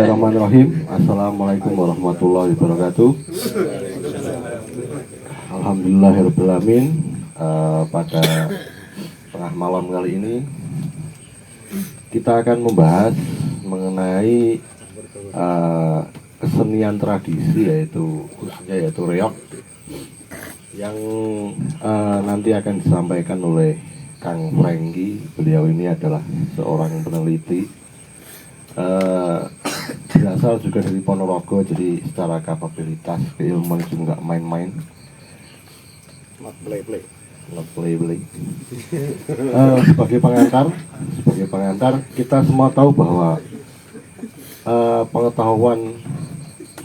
Bismillahirrahmanirrahim. Assalamualaikum warahmatullahi wabarakatuh. Alhamdulillahirrahmanirrahim. Pada tengah malam kali ini kita akan membahas mengenai kesenian tradisi yaitu reog yang nanti akan disampaikan oleh Kang Franky. Beliau ini adalah seorang peneliti, berasal juga dari Ponorogo, jadi secara kapabilitas keilmuan itu nggak main-main. Not play. Sebagai pengantar, kita semua tahu bahwa pengetahuan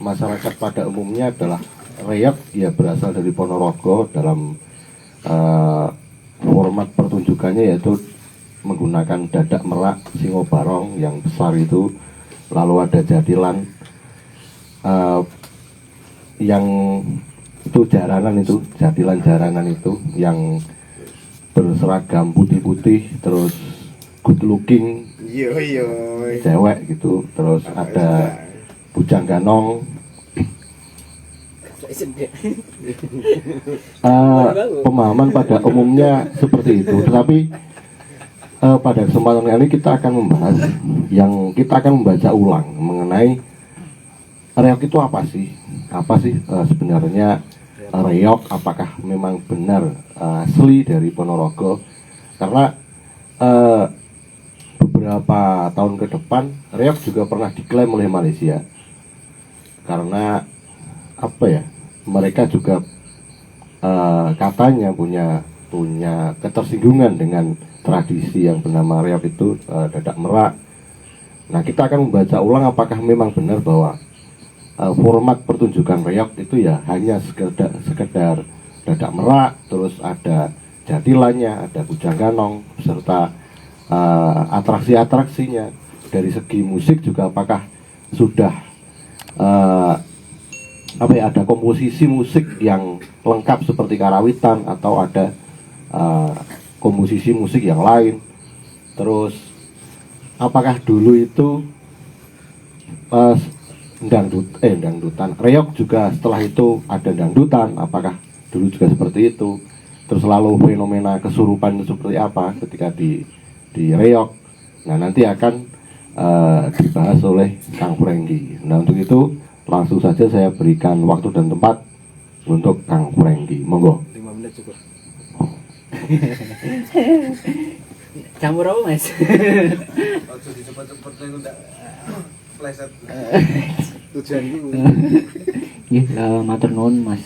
masyarakat pada umumnya adalah reog ya berasal dari Ponorogo. Dalam format pertunjukannya yaitu menggunakan dadak merak singobarong yang besar itu, lalu ada jadilan yang itu jadilan itu yang berseragam putih-putih, terus good looking cewek gitu, terus ada bujang ganong. Pemahaman pada umumnya seperti itu, tetapi pada kesempatan kali ini kita akan membaca ulang mengenai reog itu apa sih sebenarnya reog, apakah memang benar asli dari Ponorogo, karena beberapa tahun ke depan reog juga pernah diklaim oleh Malaysia karena mereka juga katanya punya ketersinggungan dengan tradisi yang bernama reog itu, dadak merak. Nah, kita akan membaca ulang apakah memang benar bahwa format pertunjukan reog itu ya hanya sekedar dadak merak, terus ada jadilannya, ada bujang ganong serta atraksi-atraksinya. Dari segi musik juga apakah sudah ada komposisi musik yang lengkap seperti karawitan atau ada komposisi musik yang lain. Terus apakah dulu itu dangdutan reog juga setelah itu ada dangdutan, apakah dulu juga seperti itu. Terus lalu fenomena kesurupan itu seperti apa ketika di reog. Nah, nanti akan dibahas oleh Kang Franky. Nah, untuk itu langsung saja saya berikan waktu dan tempat untuk Kang Franky. Monggo. 5 menit cukup. Campur apa, Mas? Waktu dicepet-cepet itu udah pleset. Tujuanku. Nggih, matur nuwun Mas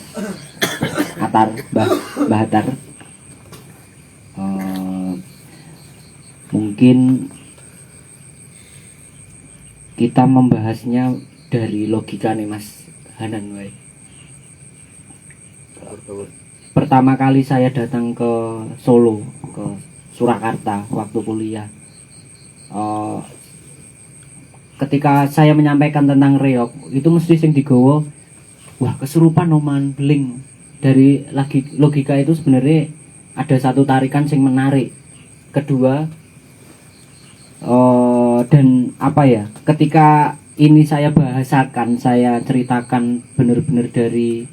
Atar, Mbah Atar. Mungkin kita membahasnya dari logika nih Mas Hanan wae. Pertama kali saya datang ke Solo, ke Surakarta waktu kuliah, ketika saya menyampaikan tentang reog itu mesti sing digowo, wah kesurupan oman beling. Dari logika itu sebenarnya ada satu tarikan sing menarik. Kedua, dan ketika ini saya bahasakan, saya ceritakan bener-bener dari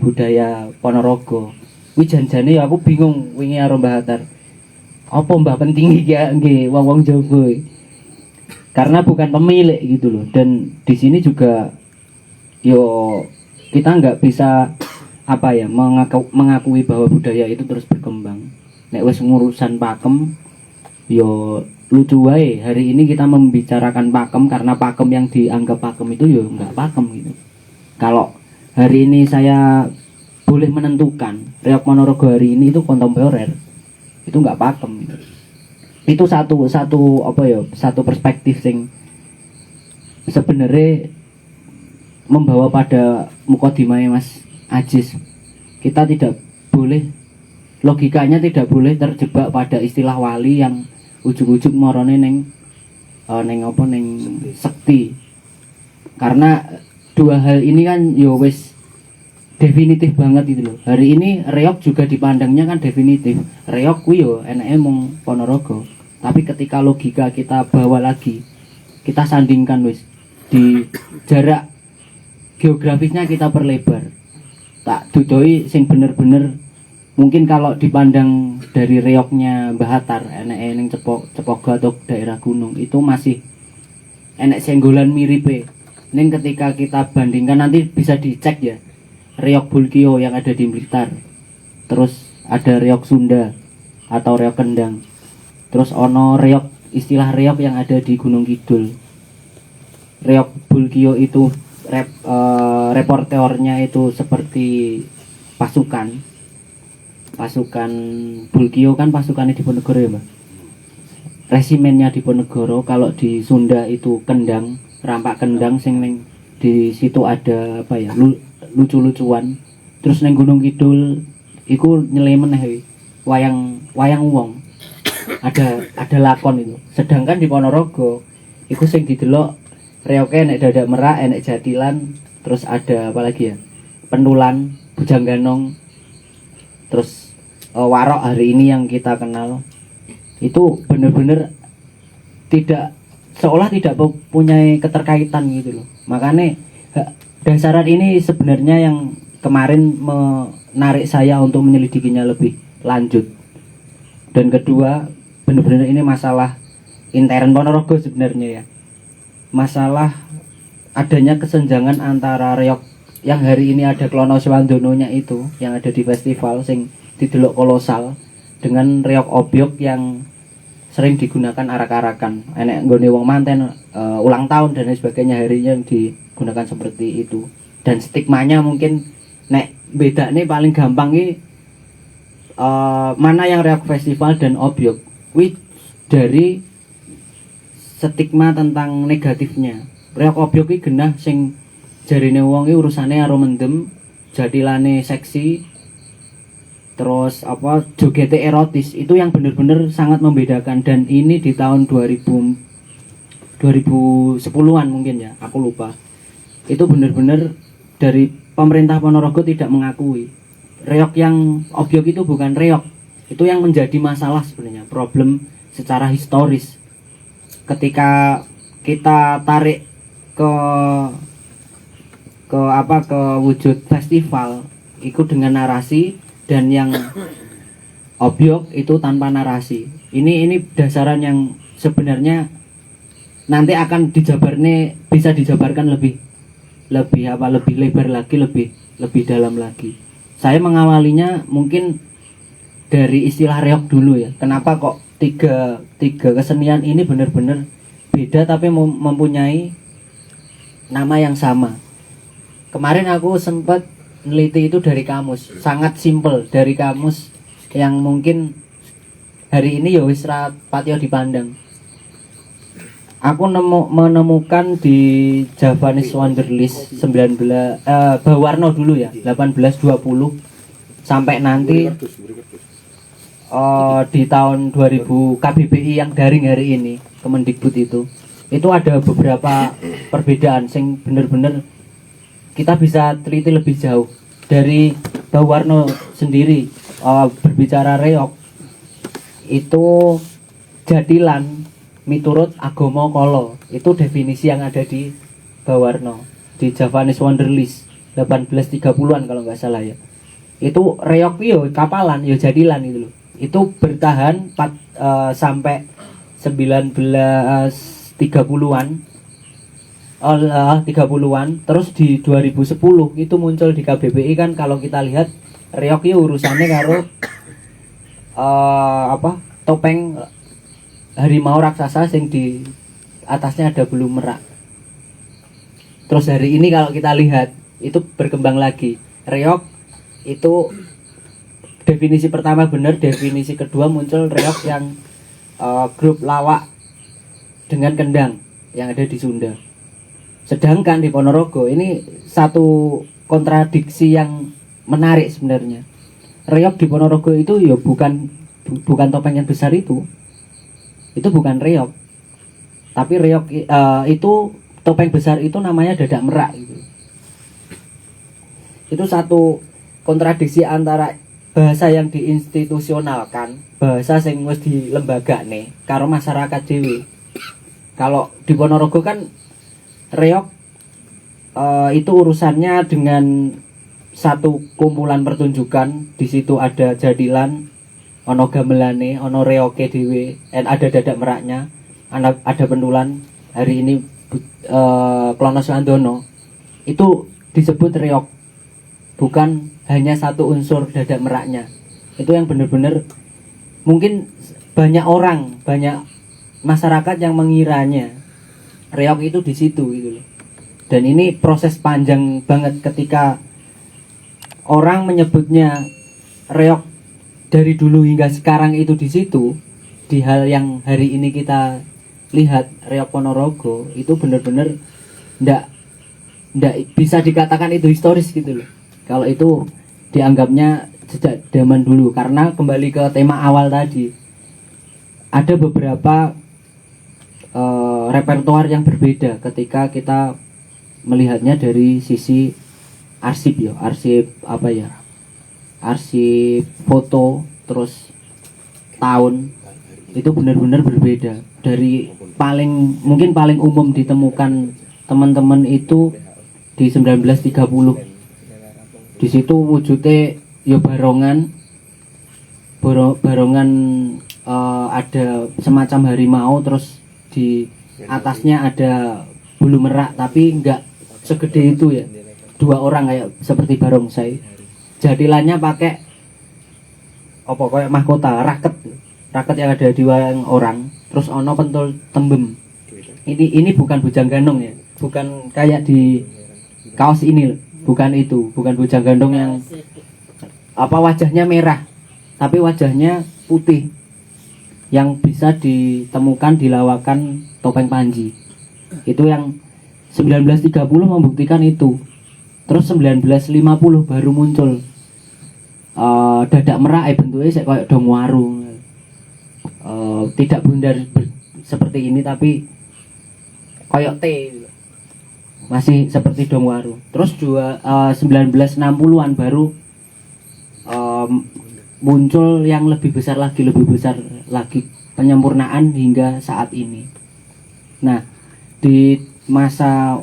budaya Ponorogo. Kuwi janjane ya aku bingung wingi karo Mbah Hatar. Apa Mbah penting iki nggih wong-wong Jawa. Karena bukan pemilik gitu loh. Dan di sini juga kita nggak bisa mengakui bahwa budaya itu terus berkembang. Nek wis ngurusan pakem lucu wae. Hari ini kita membicarakan pakem karena pakem yang dianggap pakem itu nggak pakem gitu. Kalau hari ini saya boleh menentukan reog Ponorogo hari ini itu kontemporer, itu nggak pakem gitu. Itu satu perspektif sing sebenarnya membawa pada mukadimah Mas Ajis. Kita tidak boleh, logikanya tidak boleh terjebak pada istilah wali yang ujug-ujug morone neng sekti. Karena dua hal ini kan wis definitif banget gitu loh. Hari ini reog juga dipandangnya kan definitif. Reog kuwi enake mung Ponorogo. Tapi ketika logika kita bawa lagi, kita sandingkan wis di jarak geografisnya kita perlebar. Tak dudoi sing bener-bener mungkin kalau dipandang dari reoknya Mbah Hatar enek ning Cepogo atau daerah gunung itu masih enek senggolan miripe. Ning ketika kita bandingkan nanti bisa dicek ya. Reok Bulkio yang ada di Blitar. Terus ada reok Sunda atau reok Kendang. Terus ono reok, istilah reok yang ada di Gunung Kidul. Reok Bulkio itu reporternya itu seperti pasukan Bulkio kan pasukannya Diponegoro ya Mbak. Resimennya Diponegoro. Kalau di Sunda itu Kendang, Rampak Kendang sing ning di situ ada apa ya lucu-lucuan. Terus neng Gunung Kidul iku nyelemen wayang wong. Ada lakon itu. Sedangkan di Ponorogo iku sing didelok reoke enek Dadak Merak, enek Jatilan, terus ada apa lagi ya? Pentulan, Bujang Ganong. Terus Warok hari ini yang kita kenal. Itu bener-bener tidak seolah tidak punya keterkaitan gitu loh. Makanya dasaran ini sebenarnya yang kemarin menarik saya untuk menyelidikinya lebih lanjut. Dan kedua, benar-benar ini masalah intern Ponorogo sebenarnya ya. Masalah adanya kesenjangan antara reok yang hari ini ada Klono Swandononya itu yang ada di festival sing didelok kolosal dengan reok obyok yang sering digunakan arak-arakan. Enek nggone wong manten ulang tahun dan lain sebagainya harinya yang digunakan seperti itu. Dan stigmanya mungkin nek bedane paling gampang iki mana yang reok festival dan obyok dari stigma tentang negatifnya. Reok obyok iki genah sing jarine wong iki urusane karo mendem, jatilane seksi, terus apa jogete erotis. Itu yang bener-bener sangat membedakan. Dan ini di tahun 2010-an mungkin ya, aku lupa. Itu bener-bener dari pemerintah Ponorogo tidak mengakui reok yang obyok itu bukan reok. Itu yang menjadi masalah sebenarnya, problem secara historis. Ketika kita tarik ke wujud festival itu dengan narasi, dan yang obyok itu tanpa narasi. Ini dasaran yang sebenarnya nanti akan bisa dijabarkan lebih lebar lagi, lebih dalam lagi. Saya mengawalinya mungkin dari istilah reok dulu ya. Kenapa kok tiga kesenian ini benar-benar beda tapi mempunyai nama yang sama. Kemarin aku sempat neliti itu dari kamus, sangat simpel, dari kamus yang mungkin hari ini ya wis ra patio dipandang. Aku menemukan di Javanese Wonderlist 19 Bawarno dulu ya, 1820 sampai nanti di tahun 2000 KBBI yang daring hari ini, Kemendikbud itu ada beberapa perbedaan sing bener-bener kita bisa teliti lebih jauh. Dari Bawarno sendiri berbicara reok itu jatilan miturut agama Kolo, itu definisi yang ada di Bawarno di Javanese Wonderlist 1830-an kalau nggak salah ya. Itu reok yo kapalan yo jadilan itu loh. Itu bertahan sampai 1930-an. 30-an. Terus di 2010 itu muncul di KBBI kan. Kalau kita lihat reok yo urusannya karo topeng harimau raksasa yang di atasnya ada bulu merak. Terus hari ini kalau kita lihat itu berkembang lagi. Reok itu definisi pertama benar, definisi kedua muncul reok yang grup lawak dengan kendang yang ada di Sunda. Sedangkan di Ponorogo ini satu kontradiksi yang menarik sebenarnya. Reok di Ponorogo itu ya bukan topeng yang besar itu bukan reok, tapi reok itu topeng besar itu namanya Dadak Merak gitu. Itu satu kontradiksi antara bahasa yang diinstitusionalkan, bahasa sing wis dilembagakne karo masyarakat dhewe. Kalau di Ponorogo kan reog itu urusannya dengan satu kumpulan pertunjukan. Di situ ada jadilan, ono gamelane, ono reoke dhewe, ada dadak meraknya, ada pendulan. Hari ini Klono Swandono itu disebut reog, bukan hanya satu unsur dadak meraknya. Itu yang benar-benar mungkin banyak orang, banyak masyarakat yang mengiranya reog itu di situ gitu loh. Dan ini proses panjang banget ketika orang menyebutnya reog dari dulu hingga sekarang itu di situ. Di hal yang hari ini kita lihat, reog Ponorogo itu benar-benar ndak bisa dikatakan itu historis gitu loh. Kalau itu dianggapnya sejak zaman dulu, karena kembali ke tema awal tadi, ada beberapa repertoar yang berbeda ketika kita melihatnya dari sisi arsip ya, arsip foto, terus tahun itu benar-benar berbeda. Dari mungkin paling umum ditemukan teman-teman itu di 1930. Di situ wujudnya ya barongan ada semacam harimau, terus di atasnya ada bulu merak, tapi enggak segede itu ya, 2 orang kayak seperti barongsai. Jadilannya pakai apa kayak mahkota raket yang ada di wayang orang, terus ono pentul tembem. Ini bukan bujang gandong ya, bukan kayak di kaos ini, bukan bujang gandong yang wajahnya merah, tapi wajahnya putih, yang bisa ditemukan di lawakan Topeng Panji. Itu yang 1930 membuktikan itu. Terus 1950 baru muncul dadak merak bentuknya saya kayak dong warung. Tidak bundar seperti ini, tapi kayak T, masih seperti dong warung. Terus 1960-an baru muncul yang lebih besar lagi penyempurnaan hingga saat ini. Nah, di masa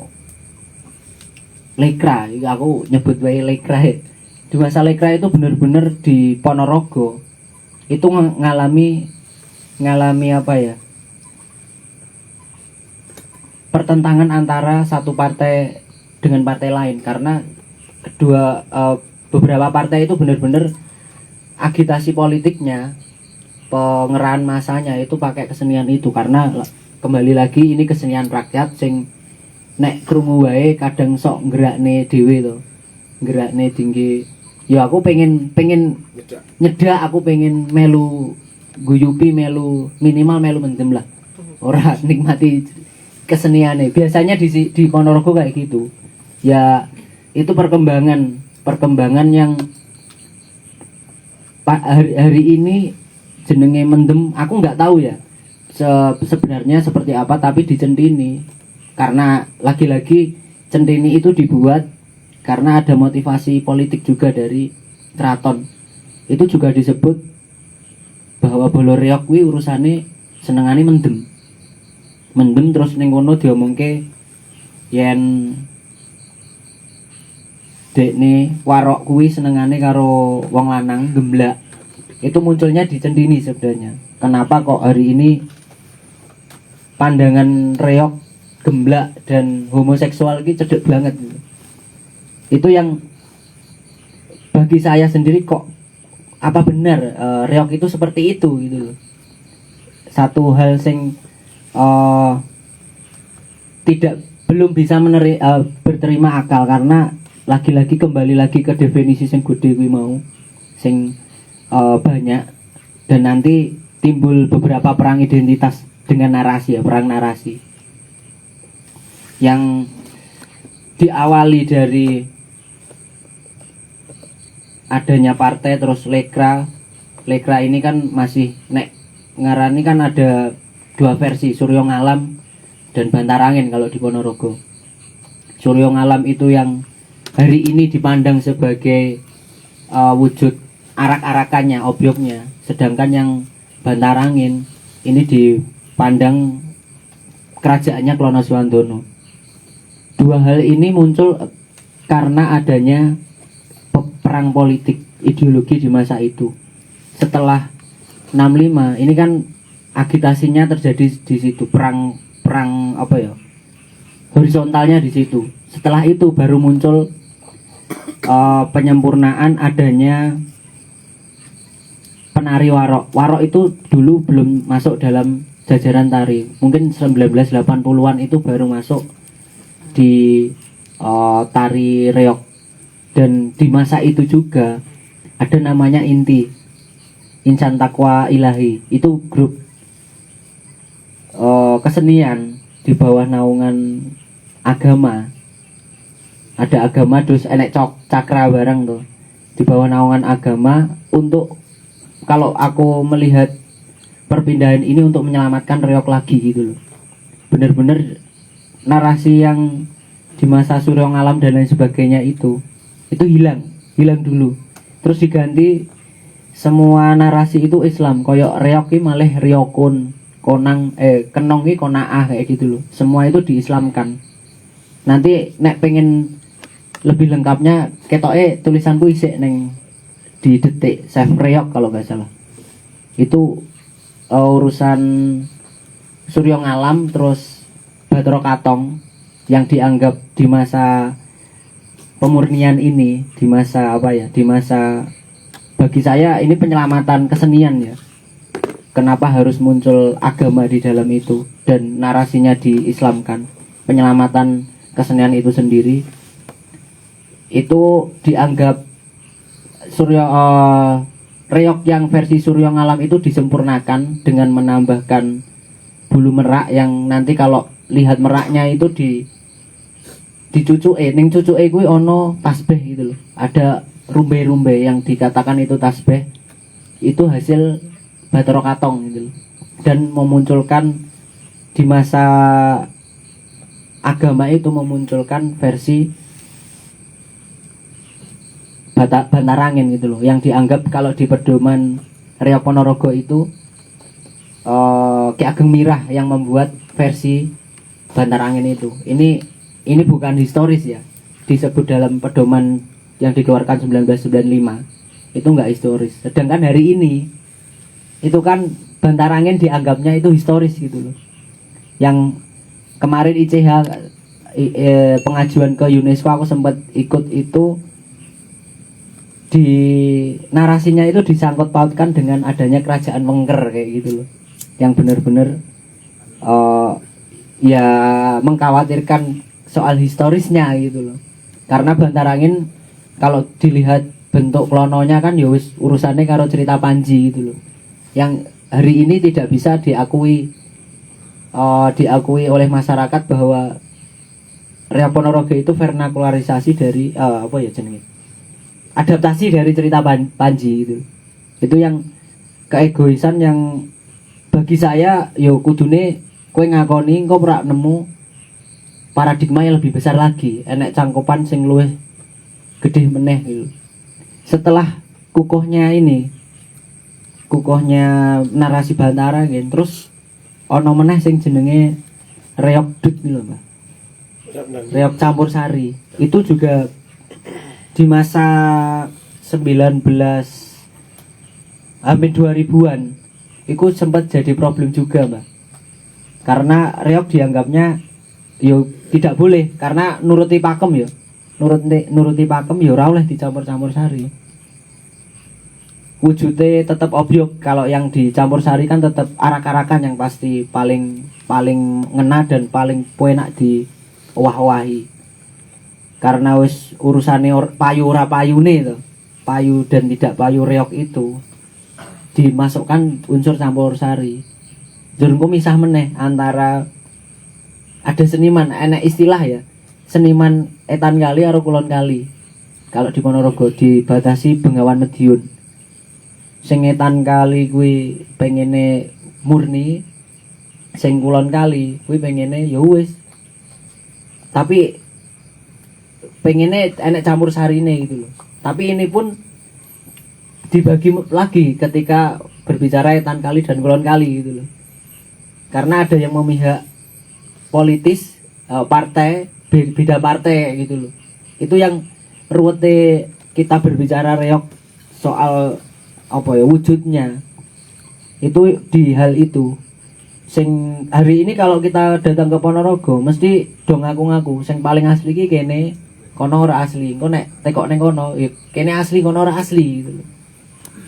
Lekra, aku nyebut wae Lekra ya. Di masa Lekra itu benar-benar di Ponorogo itu ngalami pertentangan antara satu partai dengan partai lain, karena beberapa partai itu benar-benar agitasi politiknya, pengerahan masanya itu pakai kesenian itu. Karena kembali lagi ini kesenian rakyat sing nek krungu wae kadang sok gerakne dhewe to. Gerakne tinggi. Ya aku pengen nyedak, aku pengen melu guyupi, minimal melu mendem lah. Ora nikmati keseniannya. Biasanya di Ponorogo kayak gitu. Ya itu perkembangan yang hari ini jenenge mendem, aku nggak tahu ya sebenarnya seperti apa, tapi di Centini, karena lagi-lagi Centini itu dibuat karena ada motivasi politik juga dari keraton. Itu juga disebut bahwa bolo reog kuwi urusane senengane mendem terus ning kono diomongke yen dekne warok kuwi senengane karo wong lanang gemblak. Itu munculnya di Centini sebenarnya. Kenapa kok hari ini pandangan reog, gemblak dan homoseksual ini cedek banget gitu. Itu yang bagi saya sendiri kok apa benar reog itu seperti itu gitu. Satu hal sing belum bisa berterima akal, karena lagi-lagi kembali lagi ke definisi sing gede kuwi mau sing banyak, dan nanti timbul beberapa perang identitas dengan narasi ya, perang narasi yang diawali dari adanya partai. Terus Lekra ini kan masih nek ngarani kan ada 2 versi, Suryo Ngalam dan Bantarangin kalau di Ponorogo. Suryo Ngalam itu yang hari ini dipandang sebagai wujud arak-arakannya, obyeknya, sedangkan yang Bantarangin ini dipandang kerajaannya Klono Swandono. dua hal ini muncul karena adanya perang politik ideologi di masa itu. Setelah 65 ini kan agitasinya terjadi di situ, perang apa ya, horizontalnya di situ. Setelah itu baru muncul penyempurnaan adanya penari warok. Warok itu dulu belum masuk dalam jajaran tari. Mungkin 1980-an itu baru masuk di tari reog. Dan di masa itu juga ada namanya Insan Takwa Ilahi. Itu grup kesenian di bawah naungan agama. Ada agama terus enek cakra barang tuh di bawah naungan agama, untuk kalau aku melihat perpindahan ini untuk menyelamatkan reog lagi gitu loh. Bener-bener narasi yang di masa Suryo Ngalam dan lain sebagainya itu hilang dulu, terus diganti semua narasi itu Islam. Koyok reog ki malih riokun, kenong ki konaah kayak gitu loh. Semua itu diislamkan. Nanti nek pengen lebih lengkapnya ketoke tulisanku isik neng di Detik Chef Reog kalau nggak salah. Itu urusan Suryo Ngalam terus Bathara Katong yang dianggap di masa pemurnian ini, di masa apa ya, di masa, bagi saya ini penyelamatan kesenian ya. Kenapa harus muncul agama di dalam itu dan narasinya diislamkan, penyelamatan kesenian itu sendiri itu dianggap reog yang versi Suryo Ngalam itu disempurnakan dengan menambahkan bulu merak yang nanti kalau lihat meraknya itu dicucuke, ning cucuke kuwi ono tasbih gitu loh. Ada rumbe-rumbe yang dikatakan itu tasbih. Itu hasil Bathara Katong gitu loh. Dan memunculkan di masa agama itu memunculkan versi Bantarangin gitu loh, yang dianggap kalau di pedoman Reog Ponorogo itu Ki Ageng Mirah yang membuat versi Bantarangin itu. Ini bukan historis ya, disebut dalam pedoman yang dikeluarkan 1995 itu nggak historis. Sedangkan hari ini itu kan Bantarangin dianggapnya itu historis gitu loh. Yang kemarin ICH pengajuan ke UNESCO, aku sempat ikut itu, di narasinya itu disangkut pautkan dengan adanya kerajaan Wengker kayak gitu loh, yang benar-benar ya mengkhawatirkan soal historisnya gitu loh. Karena Bantarangin kalau dilihat bentuk klononya kan ya wis urusannya karo cerita Panji gitu loh, yang hari ini tidak bisa diakui oleh masyarakat bahwa Reog Ponorogo itu vernakularisasi dari apa ya jenenge, adaptasi dari cerita Panji gitu. Itu yang keegoisan yang bagi saya yo kudune kowe ngakoni engko ora nemu paradigma yang lebih besar lagi, enek cangkupan sing luwih gede meneh gitu. Setelah kukuhnya narasi Bantara gitu, terus ono meneh sing jenenge reog dut gitu Mbak. Reog campur sari. Itu juga di masa 19 hampir 2000-an itu sempat jadi problem juga Mbak. Karena reog dianggapnya yo tidak boleh, karena nuruti pakem yo. Nuruti pakem yo ora oleh dicampur-campur sari. Wujudnya tetap obyek. Kalau yang dicampur sari kan tetap arak-arakan yang pasti paling ngena dan paling enak di wah-wahi. Karena wis urusane payu ora payune to. Payu dan tidak payu reog itu dimasukkan unsur campur sari. Jurungku misah meneh antara ada seniman, enak istilah ya, seniman etan kali karo kulon kali. Kalau di Ponorogo dibatasi Bengawan Mediun. Sing etan kali kuwi pengene murni, sing kulon kali kuwi pengene ya wis. Tapi pengene enek campur sarine gitu loh. Tapi ini pun dibagi lagi ketika berbicara etan kali dan kulon kali gitu loh. Karena ada yang memihak politis, partai beda partai gitu loh. Itu yang ruwete kita berbicara reog soal apa ya wujudnya. Itu di hal itu. Sing hari ini kalau kita datang ke Ponorogo mesti do ngaku-ngaku sing paling asli ki kene, kono ora asli. Engko nek tekok ning kono ya kene asli, kono ora asli gitu loh.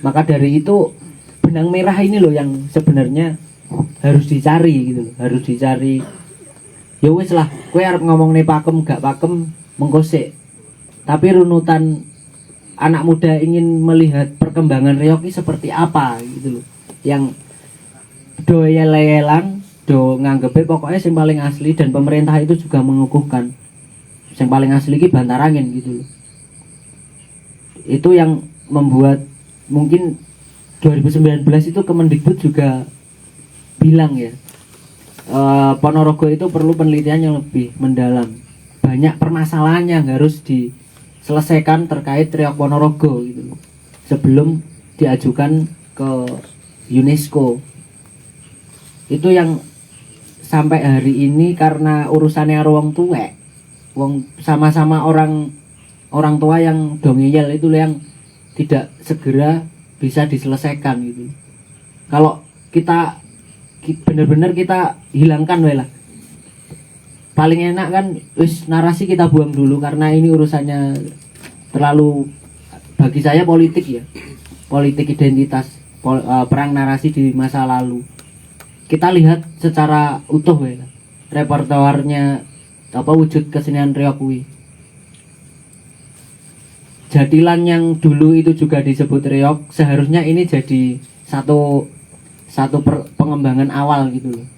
Maka dari itu benang merah ini loh yang sebenarnya harus dicari gitu loh, harus dicari. Ya wis lah, kowe arep ngomongne pakem gak pakem mengko sik. Tapi runutan anak muda ingin melihat perkembangan reog ini seperti apa gitu loh. Yang do yel-yelan, do nganggepe pokoknya yang paling asli, dan pemerintah itu juga mengukuhkan yang paling asli ki Bantarangin gitu loh. Itu yang membuat mungkin 2019 itu Kemendikbud juga bilang ya, Ponorogo itu perlu penelitian yang lebih mendalam. Banyak permasalahan yang harus diselesaikan terkait reog Ponorogo gitu loh, sebelum diajukan ke UNESCO. Itu yang sampai hari ini karena urusannya wong tuwek, wong sama-sama orang tua yang dongeyel itu yang tidak segera bisa diselesaikan gitu. Kalau kita benar-benar kita hilangkan wae lah. Paling enak kan wis narasi kita buang dulu karena ini urusannya terlalu, bagi saya politik ya. Politik identitas, perang narasi di masa lalu. Kita lihat secara utuh wae lah. Repertoarnya apa wujud kesenian reog kuwi. Jatilan yang dulu itu juga disebut reog, seharusnya ini jadi satu pengembangan awal gitu loh.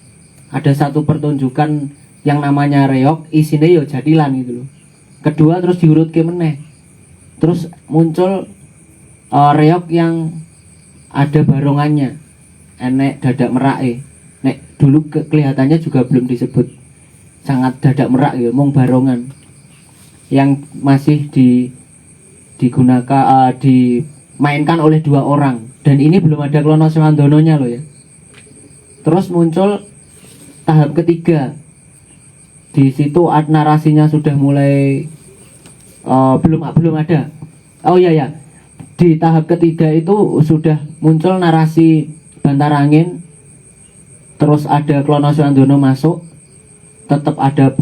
Ada satu pertunjukan yang namanya reog, isinya yo jatilan gitu loh. Kedua terus diurut ke meneh. Terus muncul reog yang ada barongannya, enek dadak merake. Nek dulu kelihatannya juga belum disebut sangat dadak merak ya, mung barongan yang masih digunakan dimainkan oleh 2 orang, dan ini belum ada Klono Swandononya loh ya. Terus muncul tahap ketiga, di situ narasinya sudah mulai belum ada. Oh iya ya, di tahap ketiga itu sudah muncul narasi Bantarangin, terus ada Klono Swandono masuk, tetap ada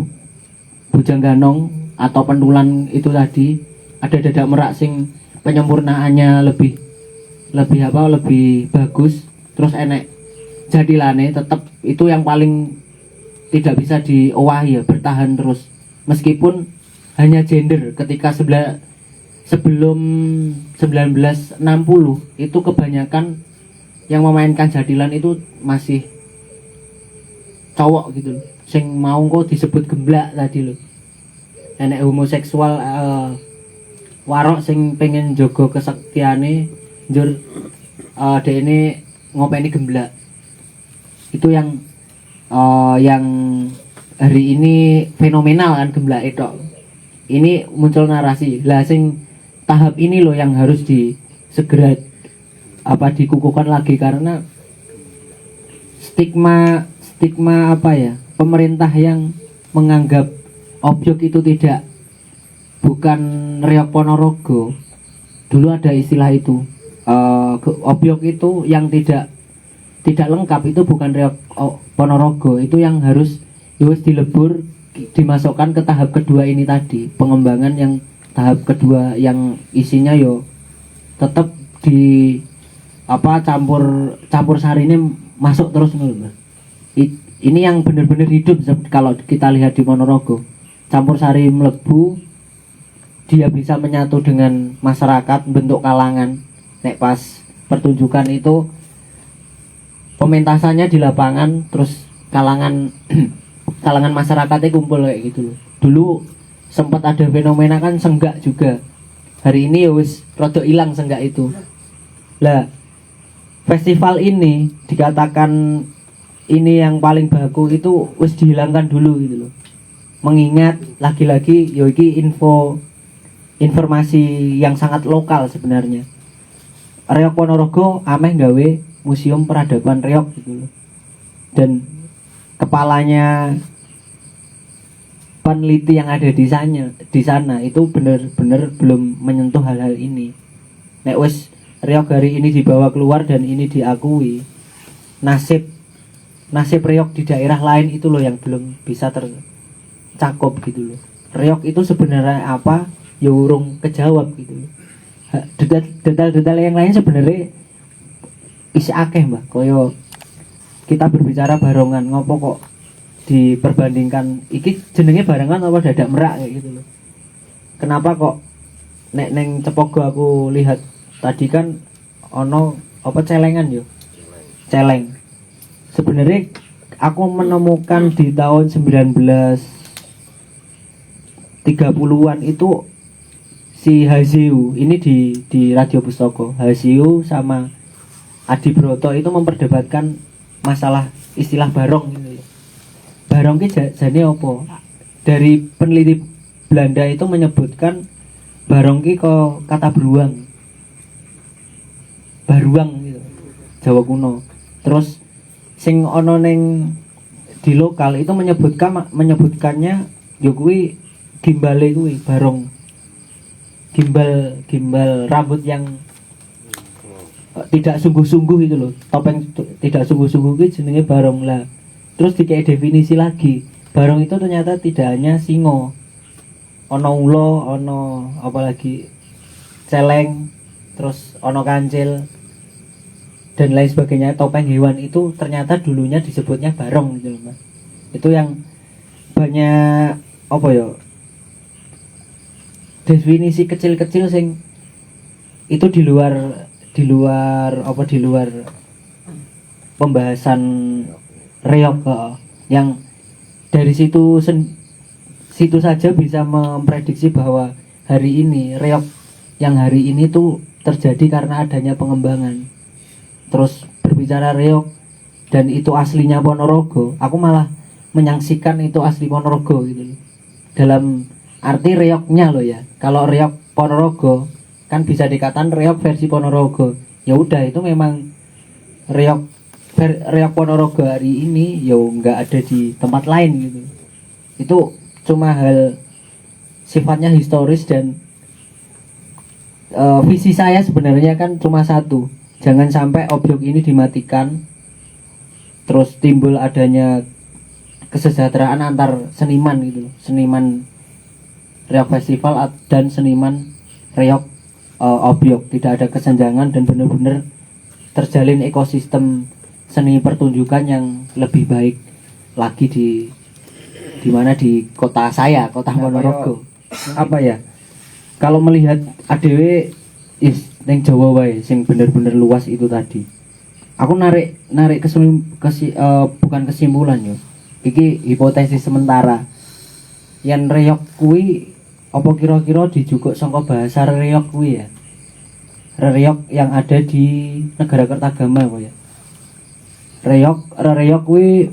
Bujang Ganong atau pentulan itu tadi, ada dadak merak sing penyempurnaannya lebih bagus, terus enek jadilane tetap itu yang paling tidak bisa diowahi ya, bertahan terus meskipun hanya gender. Ketika sebelum 1960 itu kebanyakan yang memainkan jadilan itu masih cowok gitu loh, sing mau kok disebut gemblak tadi loh. Enek homoseksual warok sing pengen jogo kesaktiane njur dekne ngopeni gemblak. Itu yang hari ini fenomenal kan gemblak itu. Ini muncul narasi. Lah sing tahap ini loh yang harus segera dikukuhkan lagi, karena stigma apa ya, pemerintah yang menganggap objek itu bukan reog Ponorogo. Dulu ada istilah itu, objek itu yang tidak lengkap itu bukan reog Ponorogo, itu yang harus dilebur, dimasukkan ke tahap kedua ini tadi, pengembangan yang tahap kedua yang isinya tetap campur sari ini masuk terus nih. Ini yang benar-benar hidup kalau kita lihat di Ponorogo. Campur sari mlebu, dia bisa menyatu dengan masyarakat, bentuk kalangan. Nek pas pertunjukan itu pementasannya di lapangan, terus kalangan masyarakatnya kumpul kayak gitu loh. Dulu sempat ada fenomena kan senggak juga. Hari ini ya wis rada ilang senggak itu. Lah festival ini dikatakan ini yang paling baku itu wis dihilangkan dulu gitu loh. Mengingat lagi-lagi iki informasi yang sangat lokal sebenarnya. Reog Ponorogo ameh gawe museum peradaban reog gitu loh. Dan kepalanya peneliti yang ada di sana itu benar-benar belum menyentuh hal-hal ini. Nek wis reog hari ini dibawa keluar dan ini diakui, nasib reog di daerah lain itu loh yang belum bisa tercakup gitu loh. Reog itu sebenarnya apa? Ya urung kejawab gitu loh. Detail-detail yang lain sebenarnya isi akeh mbak. Koyo kita berbicara barongan, ngopo kok diperbandingkan iki jenenge barengan apa dadak merak kayak gitu loh. Kenapa kok nek neng Cepogo aku lihat tadi kan ono apa celengan yo. Celeng. Sebenarnya aku menemukan di tahun 1930-an itu si Haziu ini di Radio Pustaka. Haziu sama Adi Broto itu memperdebatkan masalah istilah barong gitu loh. Barong ki jane apa? Dari peneliti Belanda itu menyebutkan barong ki kok kata beruang. Baruang gitu. Jawa kuno. Terus sing ana ning di lokal itu menyebutkannya yo kuwi gimbale kuwi barong. Gimbal rambut yang tidak sungguh-sungguh itu loh. Topeng tidak sungguh-sungguh itu jenenge barong lah. Terus dikei definisi lagi. Barong itu ternyata tidak hanya singo. Ono ulo, ono apalagi celeng, terus ono kancil dan lain sebagainya. Topeng hewan itu ternyata dulunya disebutnya barong gitu loh, Mas. Itu yang banyak apa ya? Definisi kecil-kecil sing itu di luar pembahasan reog yang dari situ saja bisa memprediksi bahwa hari ini reog yang hari ini tuh terjadi karena adanya pengembangan. Terus berbicara reog dan itu aslinya Ponorogo, aku malah menyaksikan itu asli Ponorogo gitu. Dalam arti reognya loh ya. Kalau reog Ponorogo kan bisa dikatakan reog versi Ponorogo. Ya udah itu memang reog Ponorogo hari ini ya nggak ada di tempat lain gitu. Itu cuma hal sifatnya historis dan visi saya sebenarnya kan cuma satu. Jangan sampai objek ini dimatikan terus timbul adanya kesejahteraan antar seniman gitu. Seniman reog festival dan seniman reog objek, tidak ada kesenjangan dan benar-benar terjalin ekosistem seni pertunjukan yang lebih baik lagi di mana di kota saya, kota Ponorogo. Apa ya? Kalau melihat ADW neng Jawa wae sing bener-bener luas itu tadi. Aku narik bukan kesimpulan yo. Iki hipotesis sementara. Yang reog kuwi apa kira-kira dijukuk saka bahasa reog kuwi ya. Reog yang ada di negara Kertagama apa ya. Reog kuwi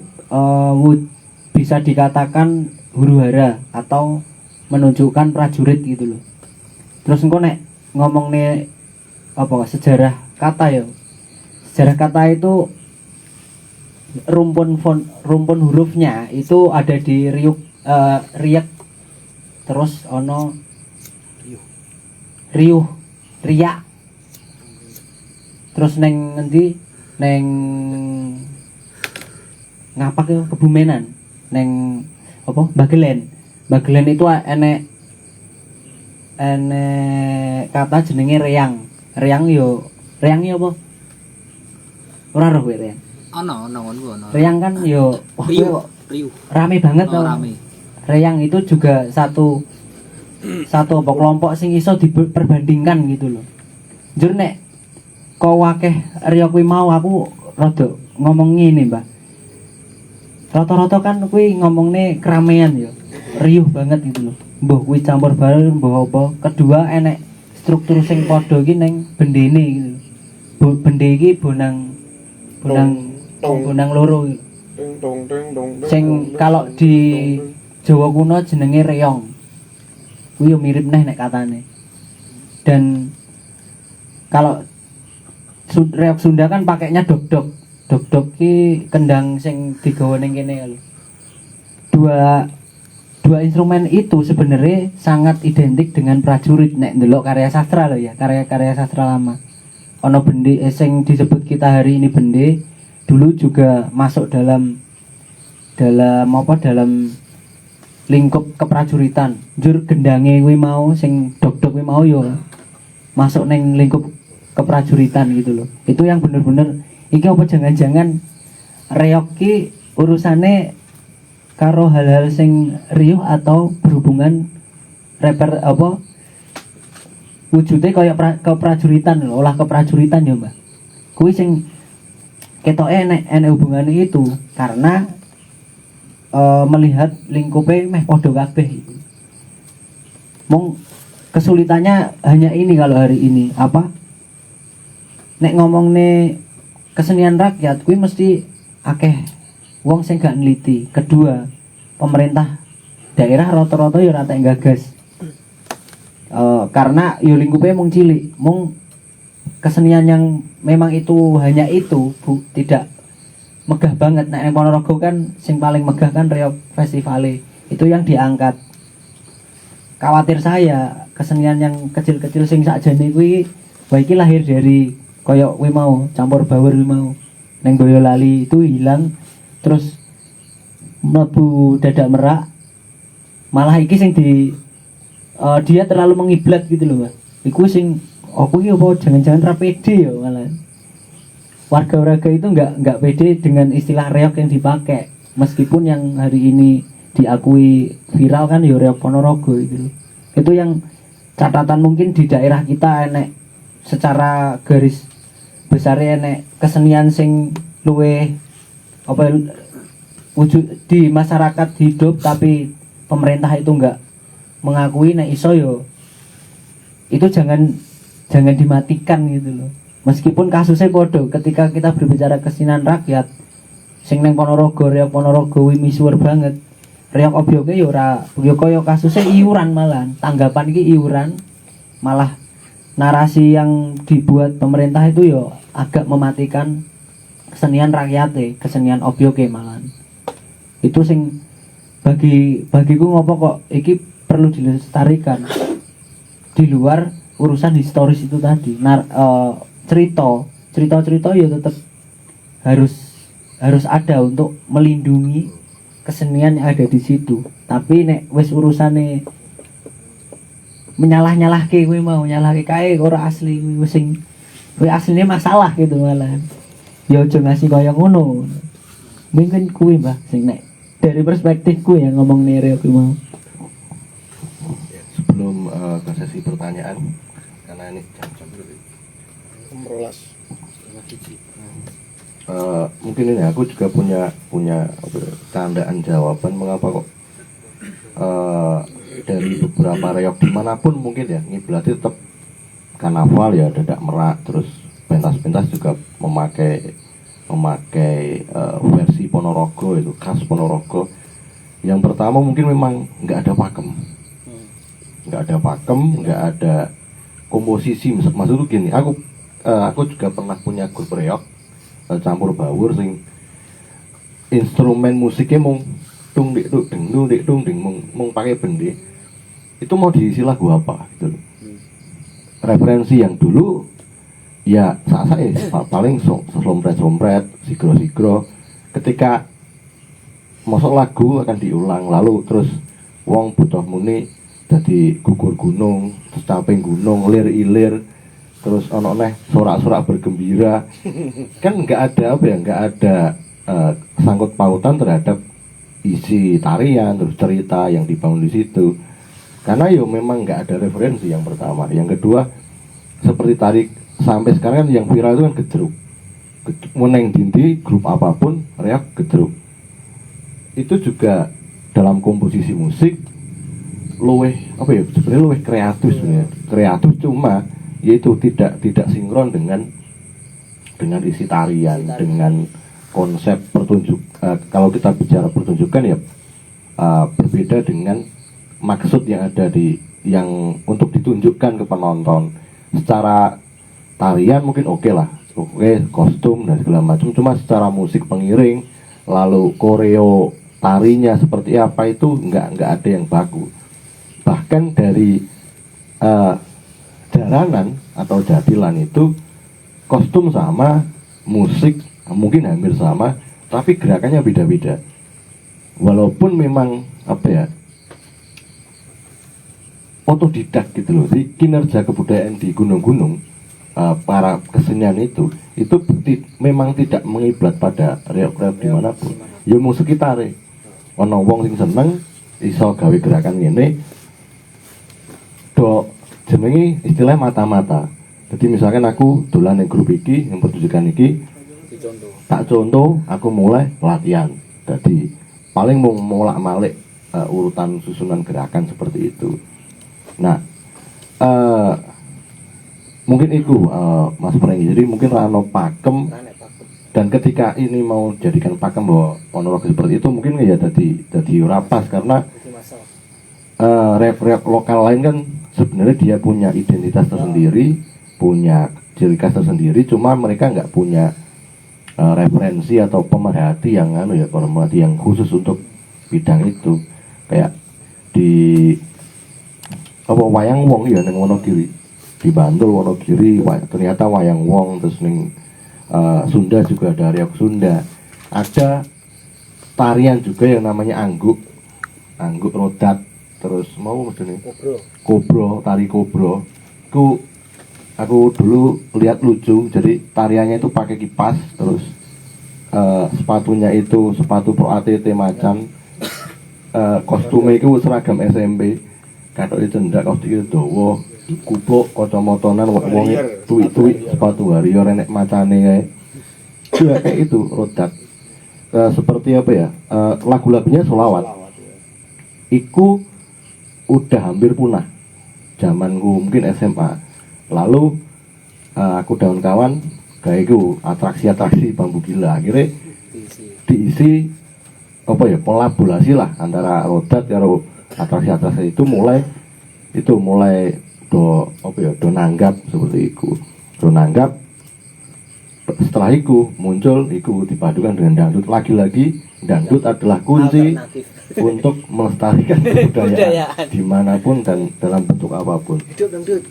bisa dikatakan huru-hara atau menunjukkan prajurit gitu loh. Terus engko nek ngomongne apa sejarah kata ya. Sejarah kata itu rumpun hurufnya itu ada di riak. Terus ono riuh, riak. Terus neng ngendi neng ngapak ke Kebumenan neng apa Bagelen itu enek kata jenenge reang yo apa ora roh kowe reang ono reang kan yo riuh rame banget oh, rame. Reang itu juga satu apa kelompok sing iso diperbandingkan gitu loh. Njur nek kok akeh reog kuwi mau aku rada ngomong ngene, Mbak. Rata-rata kan kuwi ngomongne keramaian ya. Riuh banget gitu loh. Mbah kuwi campur bareng mbah apa. Kedua enek struktur sing padha iki ning bendene gitu. Bende iki bonang loro. Sing kalau di Jawa kuno jenenge reong. Kuwi yo mirip neh nek katane. Dan kalau reog Sunda kan pakainya dok-dok. Dok-dok ki kendang sing digawa ning kene lho. dua instrumen itu sebenarnya sangat identik dengan prajurit nek ndelok karya sastra loh ya, karya-karya sastra lama. Ono bende sing disebut kita hari ini bende dulu juga masuk dalam lingkup keprajuritan. Jur gendange kuwi mau sing dok-dok kuwi mau yo masuk neng lingkup keprajuritan gitu loh. Itu yang bener-bener iki apa jangan-jangan reog ki urusane karo hal-hal sing riuh atau berhubungan wujudnya kayak keprajuritan lho, olah keprajuritan ya Mbak. Kuwi sing ketoke enek hubungannya itu karena melihat lingkupnya meh podo kabeh. Mung kesulitannya hanya ini kalau hari ini nek ngomong nih kesenian rakyat kuwi mesti akeh wong sing gak neliti. Kedua, pemerintah daerah rata-rata ya ora tak gagas. Karena yo lingkupnya mung cilik, mung kesenian yang memang itu hanya itu, tidak megah banget. Nek Ponorogo kan sing paling megah kan reog festivale. Itu yang diangkat. Khawatir saya kesenian yang kecil-kecil sing sakjane kuwi iki lahir dari koyok kuwi mau, campur baur kuwi mau. Neng Boyolali itu hilang terus mlebu dadak merak. Malah iki sing dia terlalu mengiblat gitu loh, Mas. Iku sing aku iki apa jangan-jangan ra pede ya malah. Warga-warga itu enggak pede dengan istilah reog yang dipakai. Meskipun yang hari ini diakui viral kan ya reog Ponorogo gitu loh. Itu yang catatan mungkin di daerah kita enek secara garis besar enek kesenian sing luwe wujud di masyarakat hidup tapi pemerintah itu enggak mengakui nek iso yo itu jangan dimatikan gitu loh. Meskipun kasusnya bodoh ketika kita berbicara kesenian rakyat sing neng Ponorogo reog Ponorogo wi misuwur banget. Reog obyoke yo ora yo kaya kasusnya iuran malah. Tanggapan iki iuran malah narasi yang dibuat pemerintah itu yo agak mematikan kesenian rakyate, kesenian obyoke malah. Itu sing bagiku ngopo kok iki perlu dilestarikan di luar urusan historis itu tadi. Cerita ya tetap harus ada untuk melindungi kesenian yang ada di situ. Tapi nek wis urusane menyalah-nyalahke kuwi mau nyalahke kae ora asli kuwi sing kuwi asline masalah gitu malah. Ya aja ngasih kaya ngono. Mungkin kuwi Mbah sing nek dari perspektifku ya ngomong nih kuwi mau. Sebelum ke sesi pertanyaan karena ini jam mungkin ini aku juga punya candaan jawaban mengapa kok dari beberapa reog dimanapun mungkin ya ngiblatnya tetap karnaval ya dadak merak, terus pentas-pentas juga memakai versi Ponorogo itu khas Ponorogo. Yang pertama mungkin memang nggak ada pakem, nggak ada komposisi. Maksudku gini, aku juga pernah punya grup reog campur baur sing instrumen musiknya mung tung dik ding mung pakai bende. Itu mau diisi lagu apa gitu loh. Referensi yang dulu ya paling sompret, sigro. Ketika masuk lagu akan diulang, lalu terus wong butuh muni jadi gugur gunung, terus caping gunung, lir ilir, terus ono neh sorak-sorak bergembira. Kan nggak ada sangkut pautan terhadap isi tarian, terus cerita yang dibangun di situ. Karena yo memang nggak ada referensi yang pertama. Yang kedua, seperti tadi sampai sekarang kan yang viral itu kan gedruk. Meneng dinti grup apapun reog gedruk. Itu juga dalam komposisi musik sebenarnya luweh kreatif sebenarnya. Kreatif cuma yaitu tidak sinkron dengan isi tarian, dengan konsep kalau kita bicara pertunjukan ya berbeda dengan maksud yang ada yang untuk ditunjukkan ke penonton. Secara tarian mungkin oke kostum dan segala macam, cuma secara musik pengiring lalu koreo tarinya seperti apa itu nggak ada yang baku. Bahkan dari jaranan atau jadilan itu kostum sama, musik mungkin hampir sama, tapi gerakannya beda-beda. Walaupun memang apa ya, otodidak gitu loh. Jadi kinerja kebudayaan di gunung-gunung, para kesenian itu memang tidak mengiblat pada reok-reok dimanapun. Ya mau sekitar ono wong sing seneng iso gawe gerakan ngene do jenenge istilah mata-mata. Jadi misalkan aku dolan yang grup iki, yang pertunjukan iki, Dicontoh. tak contoh aku mulai latihan. Jadi paling mau molak-malik urutan susunan gerakan seperti itu. Nah, mungkin itu Mas Prengi. Jadi mungkin rano pakem, dan ketika ini mau jadikan pakem bahwa monolog seperti itu mungkin ya jadi rapas karena rap lokal lain kan sebenarnya dia punya identitas tersendiri, punya ciri khas tersendiri, cuma mereka nggak punya referensi atau pemerhati yang pemerhati yang khusus untuk bidang itu. Kayak di wayang wong ya neng Wonogiri, di Bantul Wonogiri ternyata wayang wong, terus neng Sunda juga ada reok Sunda, ada tarian juga yang namanya angguk rodat, terus mau maksudnya kobro, tari kobro. Aku dulu lihat lucu, jadi tariannya itu pakai kipas, terus sepatunya itu sepatu pro ATT macan, kostumnya itu seragam SMP, katok itu cendak, kostum itu dowo, kupluk, kocomotonan, wong tuik sepatu warrior, enek macane kayak itu rodat. Seperti apa ya, lagu-lagunya sholawat iku udah hampir punah zamanku mungkin SMA. Lalu aku dan kawan kayak itu atraksi bambu gila, akhirnya diisi apa ya, kolaborasi lah antara rodat karo atraksi itu mulai do nanggap seperti itu, do nanggap. Setelah itu muncul dipadukan dengan dangdut. Lagi-lagi dangdut adalah kunci untuk melestarikan kebudayaan dimanapun dan dalam bentuk apapun. Hidup dangdut.